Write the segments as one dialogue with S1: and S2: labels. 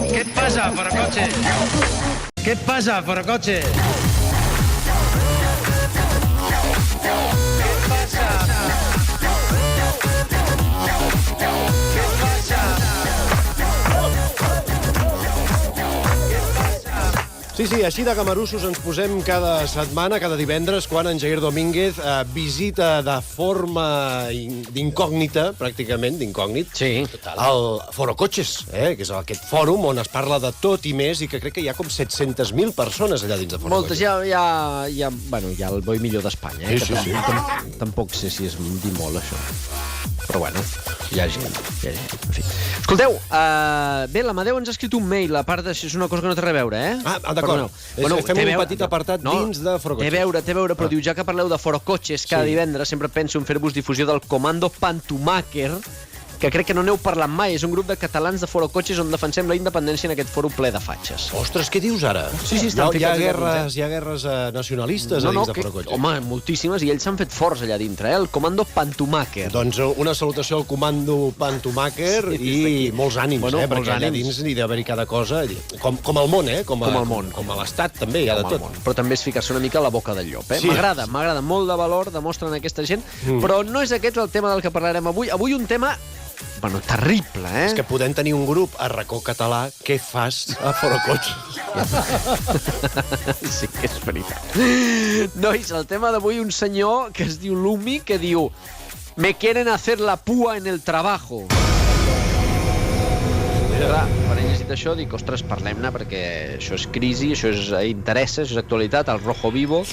S1: ¿Qué pasa, forocoche? ¿Qué pasa, forocoche?
S2: Sí, així de gamarussos ens posem cada setmana, cada divendres, quan en Jair Domínguez visita de forma d'incògnita, pràcticament, d'incògnit,
S3: Sí,
S2: el Forocoches, que és aquest fòrum on es parla de tot i més, i que crec que hi ha com 700.000 persones allà dins de
S3: moltes,
S2: Forocoches.
S3: bueno, hi ha el bo i millor d'Espanya.
S2: Sí.
S3: Tampoc sé si és dir molt, això. Però bueno, hi ha gent. En fi. Escolteu, bé, l'Amadeu ens ha escrit un mail, a part d'això és una cosa que no té res a veure, eh?
S2: D'acord. Fem un petit apartat dins de Forocoches.
S3: Té a veure, però diu, ja que parleu de Forocoches cada divendres, sempre penso en fer-vos difusió del Comando Pantomàquer, que crec que no n'heu parlat mai. És un grup de catalans de Forocoches on defensem la independència en aquest fòrum ple de fatxes.
S2: Ostres, què dius ara?
S3: Sí, estan
S2: Hi ha
S3: ficats
S2: guerres nacionalistes a dins de Forocoches.
S3: Home, moltíssimes, i ells s'han fet forts allà dintre, el Comando Pantomàquer.
S2: Doncs una salutació al comando Pantomàquer i molts ànims, perquè allà dins n'hi ha d'haver-hi cada cosa, com al món, com al món. Com a l'Estat, també, hi ha de tot.
S3: Però també és ficar-se una mica a la boca del llop,
S2: Sí.
S3: M'agrada, molt de valor demostren aquesta gent, però no és aquest el tema del que parlarem avui. Avui un tema, bueno, terrible,
S2: És que podem tenir un grup a Racó Català, què fas a Forocoches?
S3: Sí, és veritat. Nois, el tema d'avui, un senyor que es diu Lumi, que diu: me quieren hacer la púa en el trabajo. Clar, quan he llegit això dic, ostres, parlem-ne, perquè això és crisi, això interessa, això és actualitat, el Rojo Vivo,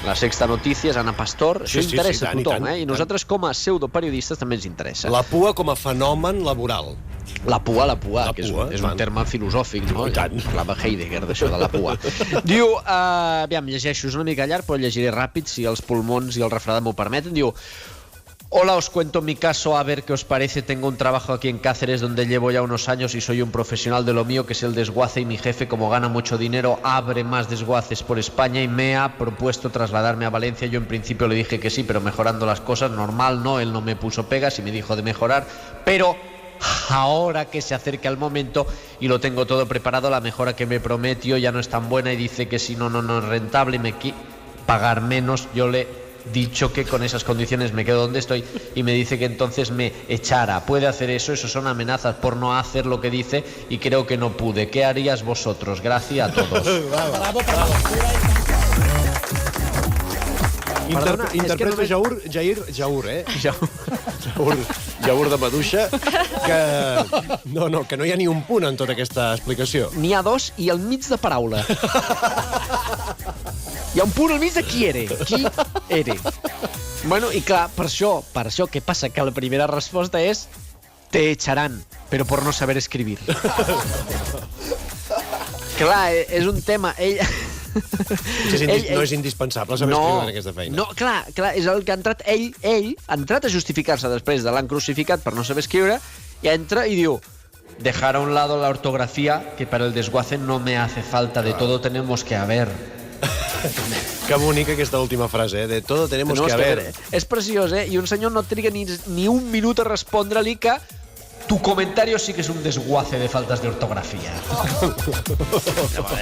S3: la Sexta Notícies, Ana Pastor, això interessa a tothom, i nosaltres com a pseudoperiodistes també ens interessa.
S2: La pua com a fenomen laboral.
S3: La pua, que és un terme filosòfic, no? Parlava Heidegger d'això, de la pua. Diu, aviam, llegeixo, és una mica llarg, però llegiré ràpid, si els pulmons i el refredat m'ho permeten. Diu: hola, os cuento mi caso, a ver qué os parece. Tengo un trabajo aquí en Cáceres donde llevo ya unos años y soy un profesional de lo mío, que es el desguace, y mi jefe, como gana mucho dinero, abre más desguaces por España y me ha propuesto trasladarme a Valencia. Yo en principio le dije que sí, pero mejorando las cosas, normal, ¿no? Él no me puso pegas y me dijo de mejorar, pero ahora que se acerca el momento y lo tengo todo preparado, la mejora que me prometió ya no es tan buena y dice que si no es rentable y me quiere pagar menos. Yo le dicho que con esas condiciones me quedo donde estoy y me dice que entonces me echara. ¿Puede hacer eso? Eso son amenazas por no hacer lo que dice y creo que no pude. ¿Qué harías vosotros? Gracias a todos.
S4: Bravo.
S2: Interpreta Jaur, Jaur de maduixa, que no hi ha ni un punt en tota aquesta explicació.
S3: N'hi ha dos i al mig de paraula. Hi ha un punt al mig de qui ere. Bueno, i clar, per això, què passa? Que la primera resposta és: te echarán, però por no saber escribir. Clar, és un tema...
S2: No és indispensable saber escriure en aquesta feina.
S3: No, clar, és el que ha entrat ell ha entrat a justificar-se després de l'han crucificat per no saber escriure, i entra i diu: dejar a un lado la ortografía, que para el desguace no me hace falta, de todo tenemos que haber.
S2: Que bonica aquesta última frase, de todo tenemos que haber.
S3: És preciós, I un senyor no triga ni un minut a respondre-li que tu comentario sí que és un desguace de faltes d'ortografia.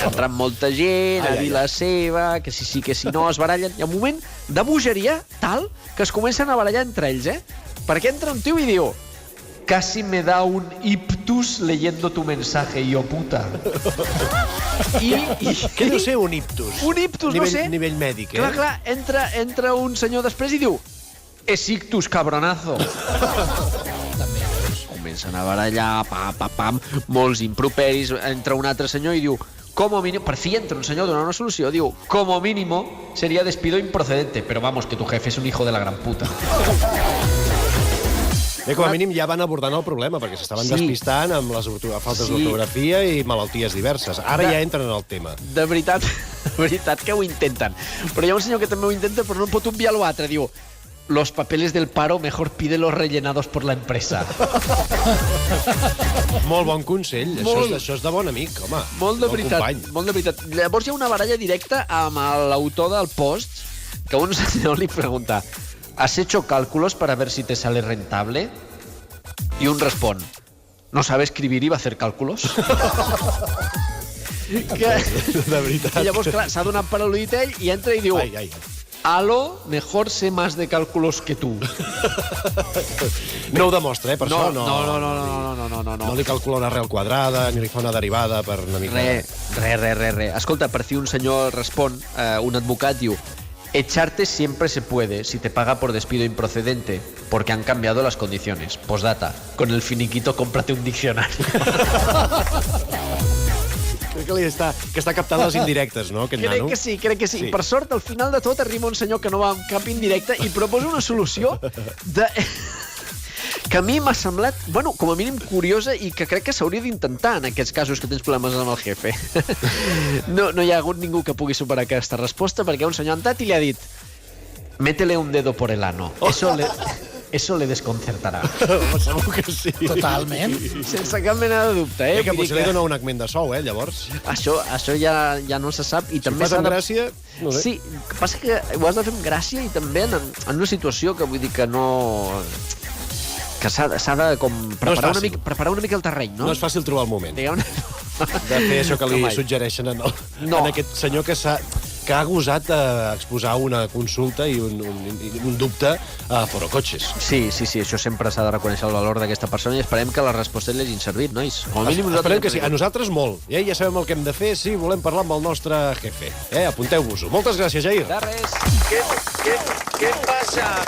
S3: Entra molta gent, a dir la seva, que sí, que si no, es barallen. Hi ha un moment de bogeria tal que es comencen a barallar entre ells, Perquè entra un tio i diu: casi me da un ictus leyendo tu mensaje, yo puta.
S2: Què deu ser un ictus?
S3: Un ictus, no sé.
S2: Nivell mèdic,
S3: Clar, entra un senyor després i diu: es ictus, cabronazo. Comencen a barallar, pam, molts improperis. Entra un altre senyor i diu: como mínimo, per fi entra un senyor a donar una solució, diu: como mínimo sería despido improcedente, pero vamos, que tu jefe es un hijo de la gran puta.
S2: Bé, com a mínim ja van abordant el problema, perquè s'estaven despistant amb les faltes d'ortografia i malalties diverses. Ara ja entren en el tema.
S3: De veritat que ho intenten. Però hi ha un senyor que també ho intenta, però no pot obviar l'altre. Diu: los papeles del paro mejor pídelos rellenados por la empresa.
S2: Molt bon consell. Això és de bon amic, home.
S3: Molt de veritat. Llavors hi ha una baralla directa amb l'autor del post, que un senyor li pregunta: ¿has hecho cálculos para ver si te sale rentable? Y un respon: no sabe escribir i va hacer cálculos.
S2: De veritat.
S3: I llavors, clar, s'ha donat per al·ludit ell i entra i diu: Alo, mejor sé más de cálculos que tu.
S2: No ho demostra, per això no.
S3: No.
S2: No li calcula una arrel quadrada, ni li fa una derivada per una mica...
S3: Re. Escolta, per fi un senyor respon, un advocat diu: echarte siempre se puede si te paga por despido improcedente, porque han cambiado las condiciones. Postdata, con el finiquito cómprate un diccionario.
S2: Crec que està captant les indirectes, no, aquest nano?
S3: Crec que sí. Per sort, al final de tot arriba un senyor que no va amb cap indirecta i proposa una solució que a mi m'ha semblat, bueno, com a mínim curiosa i que crec que s'hauria d'intentar en aquests casos que tens problemes amb el jefe. No hi ha hagut ningú que pugui superar aquesta resposta perquè un senyor ha entrat i li ha dit: métele un dedo por el ano. Eso le desconcertarà.
S2: Segur que sí.
S4: Totalment.
S3: Sense cap mena de dubte, eh?
S2: Que potser li dona un augment de sou, llavors.
S3: Això ja no se sap. I també
S2: si fas amb gràcia, no sé.
S3: Sí, passa que ho has de fer amb gràcia i també en una situació que vull dir que no... que s'ha de com preparar una mica el terreny, no?
S2: No és fàcil trobar el moment.
S3: Digueu-ne...
S2: de fer això que li suggereixen en aquest senyor que ha gosat exposar una consulta i un dubte a Forocoches.
S3: Sí, això sempre s'ha de reconèixer el valor d'aquesta persona i esperem que les respostes li hagin servit, nois. Com a mínim
S2: esperem que sí. A nosaltres molt. Ja sabem el que hem de fer si volem parlar amb el nostre jefe. Apunteu-vos-ho. Moltes gràcies, Jair.
S3: De res.
S1: ¿Qué pasa?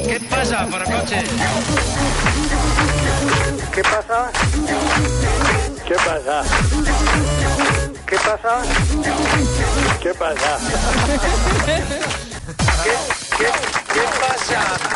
S1: ¿Qué pasa, Forocoches?
S5: ¿Qué pasa? ¿Qué pasa? ¿Qué pasa? ¿Qué pasa?
S1: ¿Qué pasa?